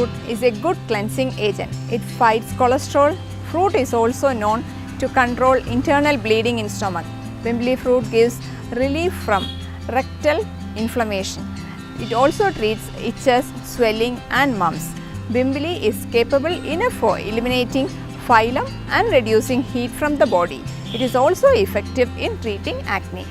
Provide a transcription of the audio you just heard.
fruit is a good cleansing agent. It fights cholesterol. Fruit is also known to control internal bleeding in stomach. Bimbili fruit gives relief from rectal inflammation. It also treats itches, swelling and mumps. Bimbili is capable enough for eliminating phlegm and reducing heat from the body. It is also effective in treating acne.